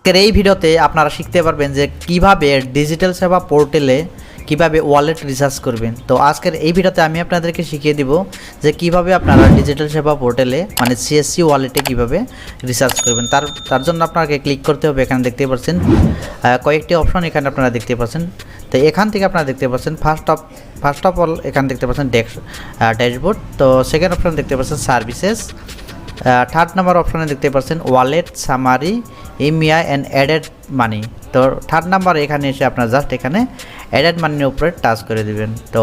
আজকের এই ভিডিওতে আপনারা শিখতে পারবেন যে কিভাবে ডিজিটাল সেবা পোর্টালে কিভাবে ওয়ালেট রিচার্জ করবেন। তো আজকের এই ভিডিওতে আমি আপনাদেরকে শিখিয়ে দিব যে কিভাবে আপনারা ডিজিটাল সেবা পোর্টালে মানে সিএসসি ওয়ালেটে কিভাবে রিচার্জ করবেন। তার জন্য আপনাকে ক্লিক করতে হবে। এখানে দেখতে পাচ্ছেন কয়েকটি অপশন এখানে আপনারা দেখতে পাচ্ছেন। তো এখান থেকে আপনারা দেখতে পাচ্ছেন ফার্স্ট অফ অল এখানে দেখতে পাচ্ছেন ড্যাশবোর্ড। তো সেকেন্ড অপশন দেখতে পাচ্ছেন সার্ভিসেস। থার্ড নাম্বার অপশানে দেখতে পাচ্ছেন ওয়ালেট সামারি ইমিয়া অ্যান্ড অ্যাডেড মানি। তো থার্ড নাম্বার এখানে এসে আপনার জাস্ট এখানে অ্যাডেড মানির উপরে টাচ করে দিবেন। তো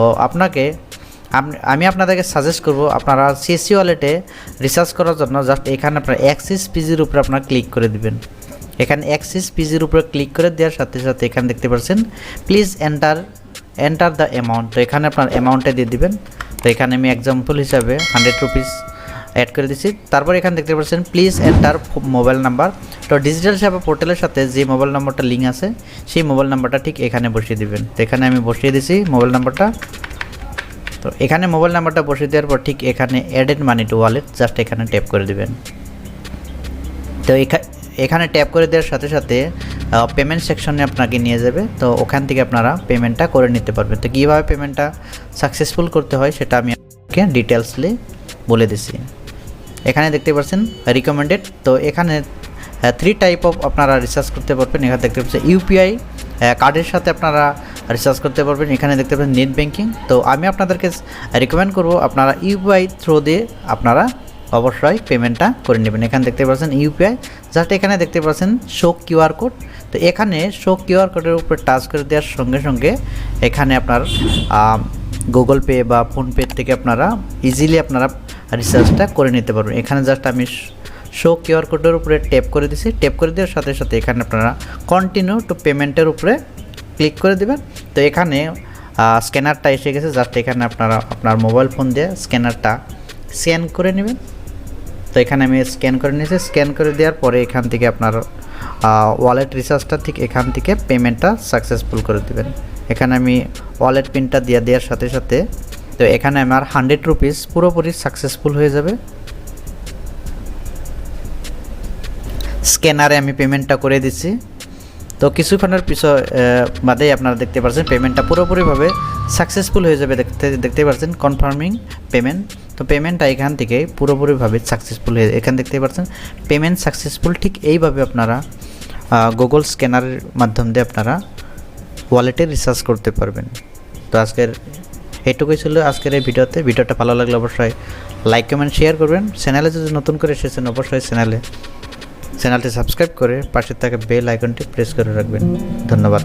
আমি আপনাদেরকে সাজেস্ট করব আপনারা সিএসসি ওয়ালেটে রিচার্জ করার জন্য জাস্ট এখানে আপনার অ্যাক্সিস পিজির উপরে আপনারা ক্লিক করে দিবেন। এখানে অ্যাক্সিস পিজির উপরে ক্লিক করে দেওয়ার সাথে সাথে এখানে দেখতে পাচ্ছেন প্লিজ এন্টার দ্য অ্যামাউন্ট। তো এখানে আপনার অ্যামাউন্টটা দিয়ে দিবেন। তো এখানে আমি এক্সাম্পল হিসাবে 100 রুপিস অ্যাড করে দিচ্ছি। তারপর এখানে দেখতে পাচ্ছেন প্লিজ এন্টার মোবাইল নাম্বার। তো ডিজিটাল সেবা পোর্টালের সাথে যে মোবাইল নাম্বারটা লিঙ্ক আছে সেই মোবাইল নাম্বারটা ঠিক এখানে বসিয়ে দিবেন। তো এখানে আমি বসিয়ে দিছি মোবাইল নাম্বারটা। তো এখানে মোবাইল নাম্বারটা বসিয়ে দেওয়ার পর ঠিক এখানে added money to wallet just এখানে ট্যাপ করে দিবেন। তো এখানে ট্যাপ করে দেওয়ার সাথে সাথে পেমেন্ট সেকশনে আপনাকে নিয়ে যাবে। তো ওখান থেকে আপনারা পেমেন্টটা করে নিতে পারবেন। তো কীভাবে পেমেন্টটা সাকসেসফুল করতে হয় সেটা আমি আপনাকে ডিটেলসলি বলে দিচ্ছি। এখানে দেখতে পাচ্ছেন রিকমেন্ডেড। তো এখানে 3 টাইপ অফ আপনারা রিচার্জ করতে পারবেন। এখানে দেখতে পাচ্ছেন ইউপিআই কার্ডের সাথে আপনারা রিচার্জ করতে পারবেন। এখানে দেখতে পাচ্ছেন নেট ব্যাঙ্কিং। তো আমি আপনাদেরকে রিকমেন্ড করব আপনারা ইউপিআই থ্রু দিয়ে আপনারা অবশ্যই পেমেন্টটা করে নেবেন। এখানে দেখতে পাচ্ছেন ইউপিআই জাস্ট এখানে দেখতে পাচ্ছেন শো কিউআর কোড। তো এখানে শো কিউআর কোডের উপরে টাচ করে দেওয়ার সঙ্গে সঙ্গে এখানে আপনার গুগল পে বা ফোনপে থেকে আপনারা ইজিলি আপনারা রিচার্জটা করে নিতে পারবেন। এখানে জাস্ট আমি শো কিউআর কোডের উপরে ট্যাপ করে দিছি। ট্যাপ করে দেওয়ার সাথে সাথে এখানে আপনারা কন্টিনিউ টু পেমেন্টের উপরে ক্লিক করে দেবেন। তো এখানে স্ক্যানারটা এসে গেছে। জাস্ট এখানে আপনারা আপনার মোবাইল ফোন দিয়ে স্ক্যানারটা স্ক্যান করে নেবেন। তো এখানে আমি স্ক্যান করে নিয়েছি। স্ক্যান করে দেওয়ার পরে এখান থেকে আপনার ওয়ালেট রিচার্জটা ঠিক এখান থেকে পেমেন্টটা সাকসেসফুল করে দেবেন। এখানে আমি ওয়ালেট পিনটা দিয়ে দেওয়ার সাথে সাথে তো এখানে আমার 100 রুপিস পুরোপুরি সাকসেসফুল হয়ে যাবে। স্ক্যানারে আমি পেমেন্টটা করে দিচ্ছি। তো কিছুক্ষণের বাদেই আপনারা দেখতে পাচ্ছেন পেমেন্টটা পুরোপুরিভাবে সাকসেসফুল হয়ে যাবে। দেখতে পাচ্ছেন কনফার্মিং পেমেন্ট। তো পেমেন্টটা এখান থেকে পুরোপুরিভাবে সাকসেসফুল হয়ে এখানে দেখতে পাচ্ছেন পেমেন্ট সাকসেসফুল। ঠিক এইভাবে আপনারা গুগল স্ক্যানারের মাধ্যম দিয়ে আপনারা ওয়ালেটে রিচার্জ করতে পারবেন। তো আজকের এইটুকুই ছিল আজকের এই ভিডিওতে। ভিডিওটা ভালো লাগলে অবশ্যই লাইক কমেন্ট শেয়ার করবেন। চ্যানেলে যদি নতুন করে এসেছেন অবশ্যই চ্যানেলটি সাবস্ক্রাইব করে পাশে থাকা বেল আইকনটি প্রেস করে রাখবেন। ধন্যবাদ।